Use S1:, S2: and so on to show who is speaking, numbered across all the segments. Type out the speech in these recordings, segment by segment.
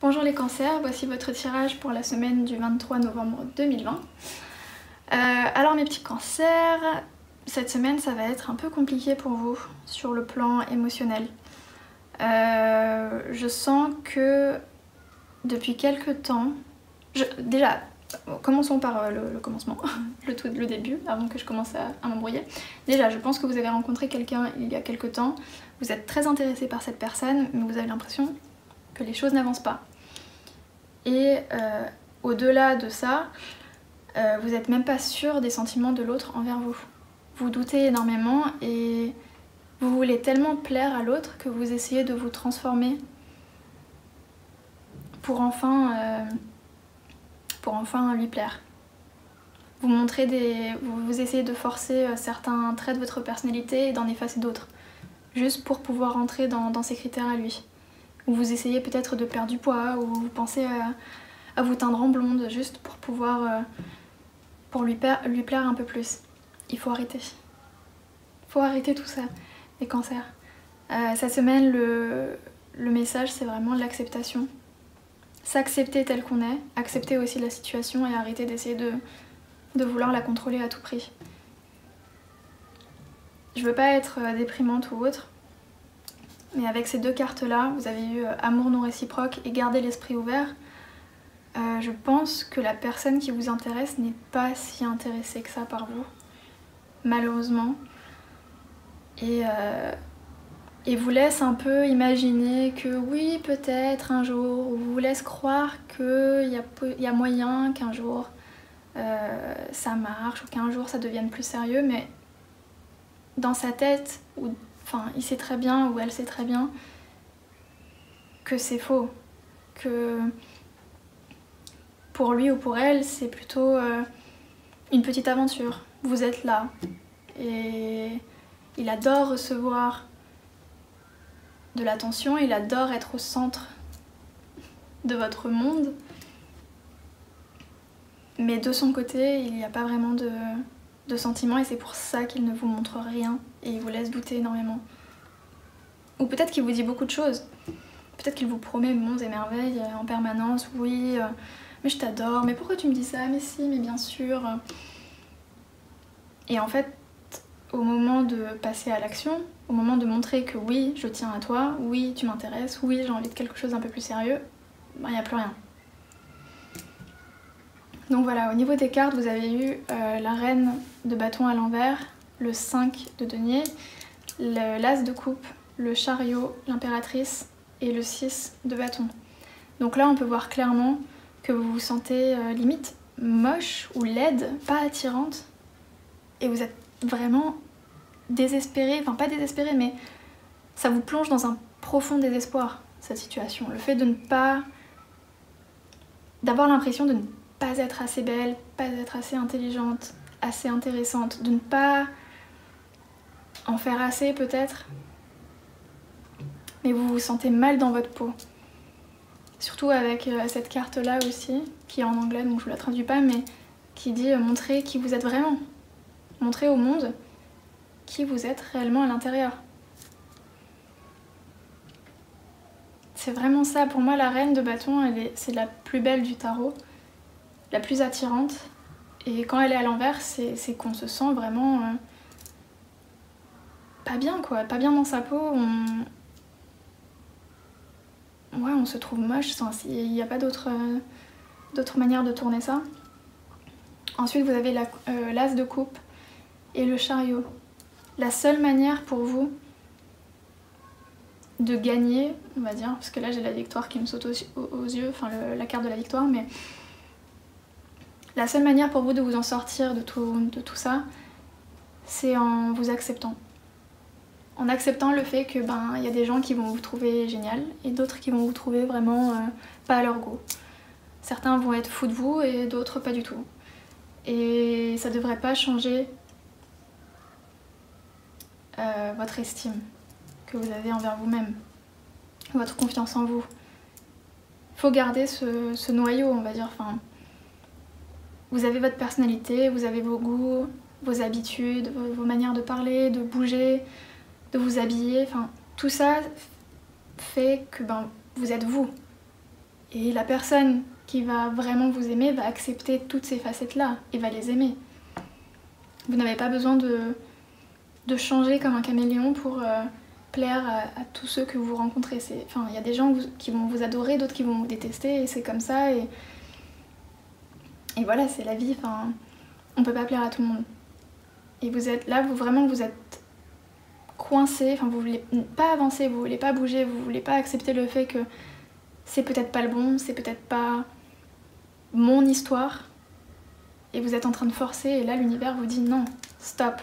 S1: Bonjour les cancers, voici votre tirage pour la semaine du 23 novembre 2020. Alors mes petits cancers, cette semaine ça va être un peu compliqué pour vous sur le plan émotionnel. Je sens que depuis quelques temps, déjà commençons par le commencement, le début, avant que je commence à m'embrouiller. Déjà je pense que vous avez rencontré quelqu'un il y a quelques temps, vous êtes très intéressé par cette personne, mais vous avez l'impression que les choses n'avancent pas. Et au-delà de ça, vous n'êtes même pas sûr des sentiments de l'autre envers vous. Vous doutez énormément et vous voulez tellement plaire à l'autre que vous essayez de vous transformer pour enfin lui plaire. Vous essayez de forcer certains traits de votre personnalité et d'en effacer d'autres, juste pour pouvoir rentrer dans ses critères à lui. Ou vous essayez peut-être de perdre du poids, ou vous pensez à vous teindre en blonde, juste pour pouvoir pour lui plaire un peu plus. Il faut arrêter. Il faut arrêter tout ça, les cancers. Cette semaine, le message, c'est vraiment l'acceptation. S'accepter tel qu'on est, accepter aussi la situation et arrêter d'essayer de vouloir la contrôler à tout prix. Je veux pas être déprimante ou autre, mais avec ces deux cartes-là, vous avez eu amour non réciproque et garder l'esprit ouvert. Je pense que la personne qui vous intéresse n'est pas si intéressée que ça par vous, malheureusement. Et vous laisse un peu imaginer que oui, peut-être un jour, ou vous laisse croire qu'il y a moyen qu'un jour ça marche, ou qu'un jour ça devienne plus sérieux, mais dans sa tête, il sait très bien, ou elle sait très bien, que c'est faux, que pour lui ou pour elle, c'est plutôt une petite aventure. Vous êtes là, et il adore recevoir de l'attention, il adore être au centre de votre monde, mais de son côté, il n'y a pas vraiment de sentiments et c'est pour ça qu'il ne vous montre rien et il vous laisse douter énormément. Ou peut-être qu'il vous dit beaucoup de choses, peut-être qu'il vous promet monts et merveilles en permanence, oui, mais je t'adore, mais pourquoi tu me dis ça, mais si, mais bien sûr. Et en fait, au moment de passer à l'action, au moment de montrer que oui, je tiens à toi, oui, tu m'intéresses, oui, j'ai envie de quelque chose d'un peu plus sérieux, il n'y a plus rien. Donc voilà, au niveau des cartes, vous avez eu la reine de bâton à l'envers, le 5 de denier, l'as de coupe, le chariot, l'impératrice et le 6 de bâton. Donc là, on peut voir clairement que vous vous sentez limite moche ou laide, pas attirante, et vous êtes vraiment désespéré, enfin pas désespéré, mais ça vous plonge dans un profond désespoir, cette situation. Le fait de ne pas... d'avoir l'impression de ne pas être assez belle, pas être assez intelligente, assez intéressante, de ne pas en faire assez peut-être, mais vous vous sentez mal dans votre peau. Surtout avec cette carte-là aussi, qui est en anglais, donc je ne la traduis pas, mais qui dit montrer qui vous êtes vraiment. Montrer au monde qui vous êtes réellement à l'intérieur. C'est vraiment ça. Pour moi, la reine de bâton, c'est la plus belle du tarot, la plus attirante. Et quand elle est à l'envers, c'est qu'on se sent vraiment pas bien, quoi. Pas bien dans sa peau. On se trouve moche. Il n'y a pas d'autre manière de tourner ça. Ensuite, vous avez l'as de coupe et le chariot. La seule manière pour vous de gagner, on va dire, parce que là j'ai la victoire qui me saute aux yeux, enfin la carte de la victoire, mais la seule manière pour vous de vous en sortir de tout ça, c'est en vous acceptant. En acceptant le fait que y a des gens qui vont vous trouver génial et d'autres qui vont vous trouver vraiment pas à leur goût. Certains vont être fous de vous et d'autres pas du tout. Et ça devrait pas changer votre estime que vous avez envers vous-même, votre confiance en vous. Il faut garder ce noyau, on va dire. Enfin, vous avez votre personnalité, vous avez vos goûts, vos habitudes, vos manières de parler, de bouger, de vous habiller. Enfin, tout ça fait que vous êtes vous. Et la personne qui va vraiment vous aimer va accepter toutes ces facettes-là et va les aimer. Vous n'avez pas besoin de changer comme un caméléon pour plaire à tous ceux que vous rencontrez. Enfin, il y a des gens qui vont vous adorer, d'autres qui vont vous détester, et c'est comme ça. Et voilà, c'est la vie. Enfin, on peut pas plaire à tout le monde. Et vous êtes là, vous êtes coincé. Enfin, vous voulez pas avancer, vous voulez pas bouger, vous voulez pas accepter le fait que c'est peut-être pas le bon, c'est peut-être pas mon histoire. Et vous êtes en train de forcer, et là l'univers vous dit non, stop.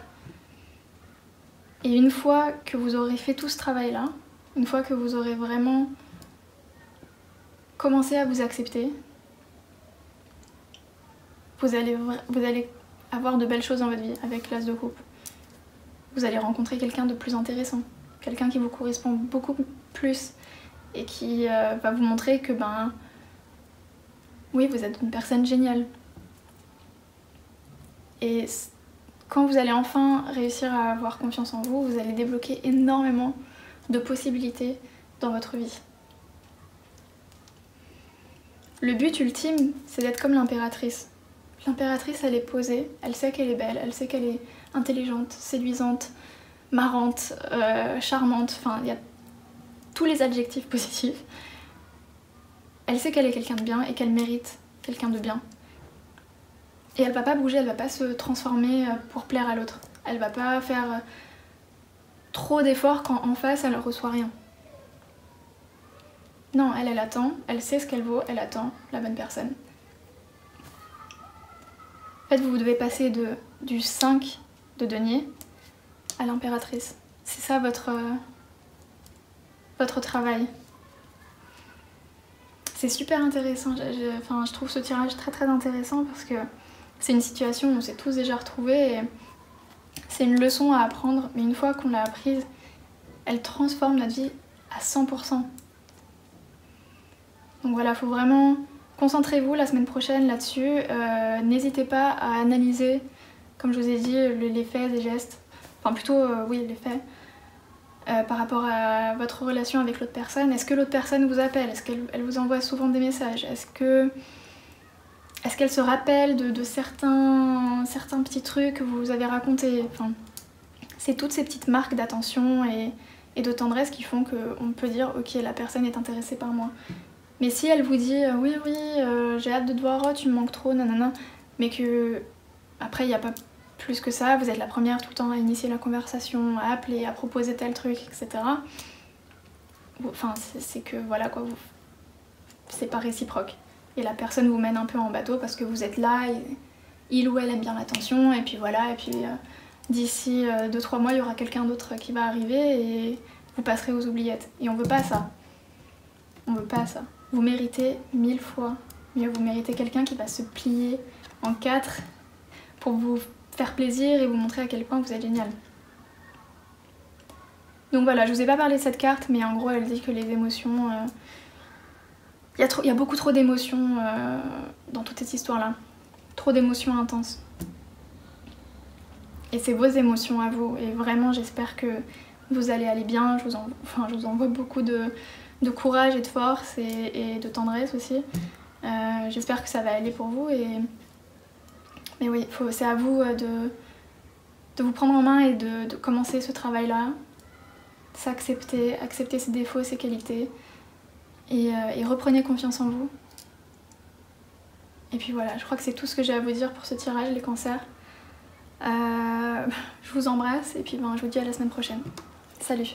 S1: Et une fois que vous aurez fait tout ce travail-là, une fois que vous aurez vraiment commencé à vous accepter, vous allez avoir de belles choses dans votre vie avec l'As de coupe. Vous allez rencontrer quelqu'un de plus intéressant, quelqu'un qui vous correspond beaucoup plus et qui va vous montrer que oui, vous êtes une personne géniale. Et quand vous allez enfin réussir à avoir confiance en vous, vous allez débloquer énormément de possibilités dans votre vie. Le but ultime, c'est d'être comme l'impératrice. L'impératrice, elle est posée, elle sait qu'elle est belle, elle sait qu'elle est intelligente, séduisante, marrante, charmante, enfin il y a tous les adjectifs positifs. Elle sait qu'elle est quelqu'un de bien et qu'elle mérite quelqu'un de bien. Et elle va pas bouger, elle va pas se transformer pour plaire à l'autre. Elle va pas faire trop d'efforts quand en face elle reçoit rien. Non, elle attend, elle sait ce qu'elle vaut, elle attend la bonne personne. En fait, vous devez passer du 5 de denier à l'impératrice. C'est ça votre travail. C'est super intéressant, je trouve ce tirage très très intéressant parce que c'est une situation où on s'est tous déjà retrouvés et c'est une leçon à apprendre, mais une fois qu'on l'a apprise, elle transforme notre vie à 100%. Donc voilà, il faut vraiment concentrez-vous la semaine prochaine là-dessus. N'hésitez pas à analyser, comme je vous ai dit, les faits et gestes, enfin plutôt oui les faits, par rapport à votre relation avec l'autre personne. Est-ce que l'autre personne vous appelle? Est-ce qu'elle vous envoie souvent des messages? Est-ce qu'elle se rappelle de certains petits trucs que vous avez racontés? Enfin, c'est toutes ces petites marques d'attention et de tendresse qui font qu'on peut dire ok, la personne est intéressée par moi. Mais si elle vous dit oui, j'ai hâte de te voir, oh, tu me manques trop, nanana, mais que après il n'y a pas plus que ça, vous êtes la première tout le temps à initier la conversation, à appeler, à proposer tel truc, etc. Enfin, c'est que voilà quoi, c'est pas réciproque. Et la personne vous mène un peu en bateau parce que vous êtes là, il ou elle aime bien l'attention, et puis voilà, et puis d'ici 2-3 mois, il y aura quelqu'un d'autre qui va arriver et vous passerez aux oubliettes. Et on veut pas ça. On veut pas ça. Vous méritez 1000 fois mieux. Vous méritez quelqu'un qui va se plier en 4 pour vous faire plaisir et vous montrer à quel point vous êtes génial. Donc voilà, je vous ai pas parlé de cette carte, mais en gros elle dit que les émotions... Il y a beaucoup trop d'émotions dans toute cette histoire-là. Trop d'émotions intenses. Et c'est vos émotions à vous. Et vraiment, j'espère que vous allez aller bien. Je vous envoie beaucoup de courage et de force et de tendresse aussi. J'espère que ça va aller pour vous. Mais oui, c'est à vous de vous prendre en main et de commencer ce travail-là. S'accepter, accepter ses défauts, ses qualités. Et reprenez confiance en vous. Et puis voilà, je crois que c'est tout ce que j'ai à vous dire pour ce tirage, les cancers. Je vous embrasse et puis je vous dis à la semaine prochaine. Salut!